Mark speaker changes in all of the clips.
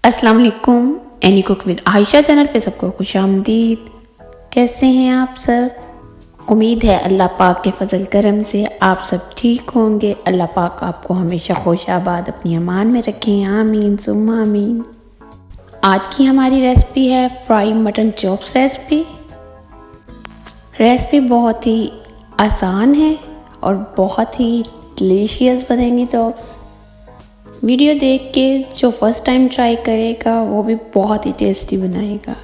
Speaker 1: अस्सलाम वालेकुम। Any cook with Ayesha channel पे सबको खुश आमदीद। कैसे हैं आप सब? उम्मीद है अल्लाह पाक के फजल करम से आप सब ठीक होंगे। अल्लाह पाक आपको हमेशा खुश आबाद अपनी अमान में रखें, आमीन सुम्मा आमीन। आज की हमारी रेसिपी है फ्राई मटन चॉप्स रेसिपी बहुत ही आसान है और बहुत ही डिलीशियस बनेंगी चॉप्स। वीडियो देख के जो फर्स्ट टाइम ट्राई करेगा वो भी बहुत ही टेस्टी बनाएगा।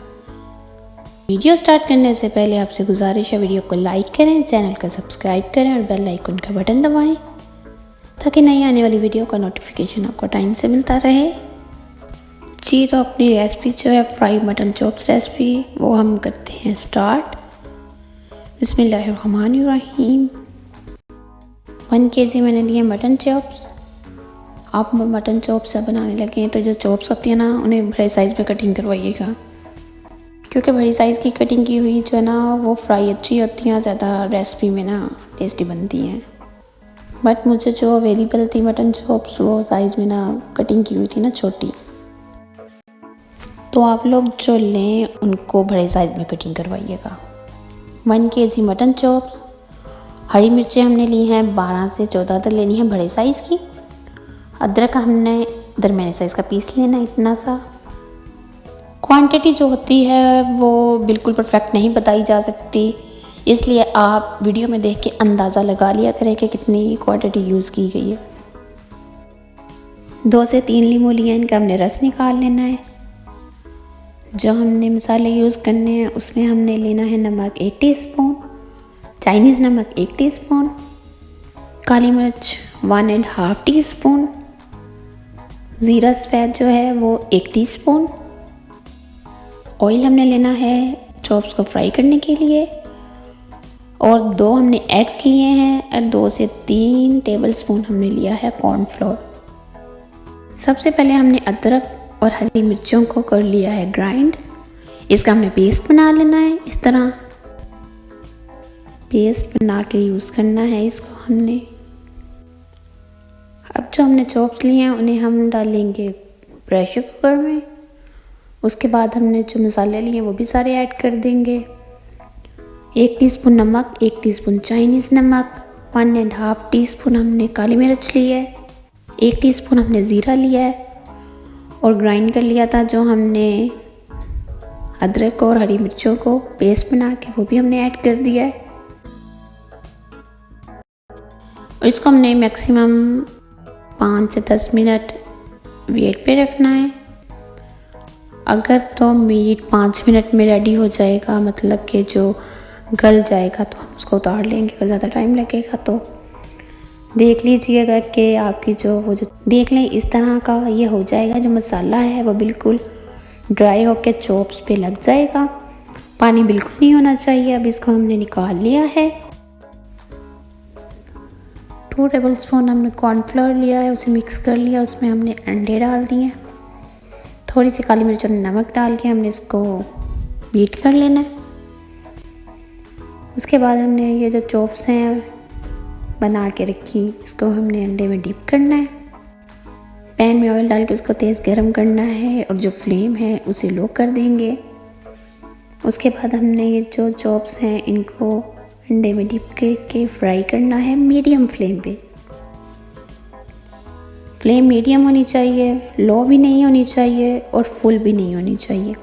Speaker 1: वीडियो स्टार्ट करने से पहले आपसे गुजारिश है वीडियो को लाइक करें, चैनल को सब्सक्राइब करें और बेल आइकन का बटन दबाएं ताकि नई आने वाली वीडियो का नोटिफिकेशन आपको टाइम से मिलता रहे। जी तो अपनी रेसिपी जो है फ्राई मटन चॉप्स रेसिपी वो हम करते हैं स्टार्ट। बिस्मिल्लाहिर्रहमानिर्रहीम। 1 kg मैंने लिए मटन चॉप्स। आप मटन चॉप्स बनाने लगे तो जो चॉप्स होती है ना उन्हें बड़े साइज़ में कटिंग करवाइएगा, क्योंकि बड़ी साइज़ की कटिंग की हुई जो है ना वो फ्राई अच्छी होती हैं, ज़्यादा रेसिपी में ना टेस्टी बनती हैं। बट मुझे जो अवेलेबल थी मटन चॉप्स वो साइज़ में ना कटिंग की हुई थी ना छोटी, तो आप लोग जो लें उनको बड़े साइज़ में कटिंग करवाइएगा। 1 kg मटन चॉप्स। हरी मिर्चें हमने ली हैं 12 से 14 तक लेनी है बड़े साइज़ की। अदरक हमने दरमियाने साइज़ का पीस लेना है इतना सा। क्वांटिटी जो होती है वो बिल्कुल परफेक्ट नहीं बताई जा सकती, इसलिए आप वीडियो में देख के अंदाज़ा लगा लिया करें कि कितनी क्वांटिटी यूज़ की गई है। 2 से 3 लीमू लिए, इनका हमने रस निकाल लेना है। जो हमने मसाले यूज़ करने हैं उसमें हमने लेना है नमक 1 टीस्पून, चाइनीज़ नमक 1 टीस्पून, काली मिर्च 1.5 टीस्पून, ज़ीरा सफ़ेद जो है वो 1 टीस्पून। ऑयल हमने लेना है चॉप्स को फ्राई करने के लिए, और 2 हमने एग्स लिए हैं और 2 से 3 टेबलस्पून हमने लिया है कॉर्नफ्लोर। सबसे पहले हमने अदरक और हरी मिर्चों को कर लिया है ग्राइंड। इसका हमने पेस्ट बना लेना है, इस तरह पेस्ट बना के यूज़ करना है इसको हमने। अब जो हमने चॉप्स लिए हैं उन्हें हम डालेंगे प्रेशर कुकर में। उसके बाद हमने जो मसाले लिए वो भी सारे ऐड कर देंगे। 1 टीस्पून नमक, 1 टीस्पून चाइनीज़ नमक, 1.5 टीस्पून हमने काली मिर्च ली है, 1 टीस्पून हमने ज़ीरा लिया है और ग्राइंड कर लिया था जो हमने अदरक और हरी मिर्चों को पेस्ट बना के वो भी हमने ऐड कर दिया है। और इसको हमने मैक्सिमम 5 से 10 मिनट वेट पे रखना है। अगर तो मीट 5 मिनट में रेडी हो जाएगा, मतलब कि जो गल जाएगा, तो हम उसको उतार लेंगे। अगर ज़्यादा टाइम लगेगा तो देख लीजिएगा कि आपकी जो देख लें इस तरह का ये हो जाएगा। जो मसाला है वो बिल्कुल ड्राई होकर चॉप्स पे लग जाएगा, पानी बिल्कुल नहीं होना चाहिए। अब इसको हमने निकाल लिया है। 2 टेबलस्पून हमने कॉर्नफ्लोर लिया है, उसे मिक्स कर लिया, उसमें हमने अंडे डाल दिए, थोड़ी सी काली मिर्च और नमक डाल के हमने इसको बीट कर लेना है। उसके बाद हमने ये जो चॉप्स हैं बना के रखी, इसको हमने अंडे में डिप करना है। पैन में ऑयल डाल के उसको तेज़ गरम करना है और जो फ्लेम है उसे लो कर देंगे। उसके बाद हमने ये जो चॉप्स हैं इनको अंडे में डिप करके फ्राई करना है मीडियम फ्लेम पे। फ्लेम मीडियम होनी चाहिए, लो भी नहीं होनी चाहिए और फुल भी नहीं होनी चाहिए।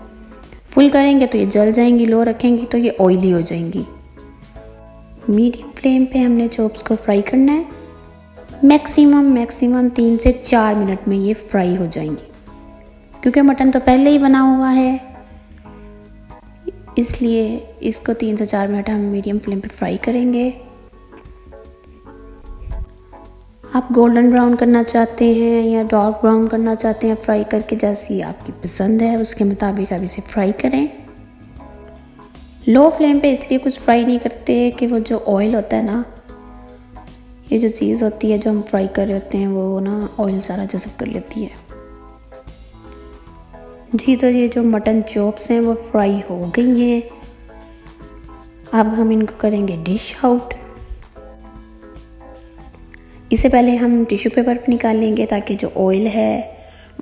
Speaker 1: फुल करेंगे तो ये जल जाएंगी, लो रखेंगी तो ये ऑयली हो जाएंगी। मीडियम फ्लेम पे हमने चॉप्स को फ्राई करना है। मैक्सिमम 3 से 4 मिनट में ये फ्राई हो जाएंगी, क्योंकि मटन तो पहले ही बना हुआ है, इसलिए इसको 3 से 4 मिनट हम मीडियम फ्लेम पे फ्राई करेंगे। आप गोल्डन ब्राउन करना चाहते हैं या डार्क ब्राउन करना चाहते हैं फ्राई करके, जैसी आपकी पसंद है उसके मुताबिक आप इसे फ्राई करें। लो फ्लेम पे इसलिए कुछ फ्राई नहीं करते कि वो जो ऑयल होता है ना, ये जो चीज़ होती है जो हम फ्राई कर रहे होते हैं वो ना ऑयल सारा जज़ब कर लेती है। जी तो ये जो मटन चॉप्स हैं वो फ्राई हो गई हैं। अब हम इनको करेंगे डिश आउट। इससे पहले हम टिश्यू पेपर निकाल लेंगे ताकि जो ऑयल है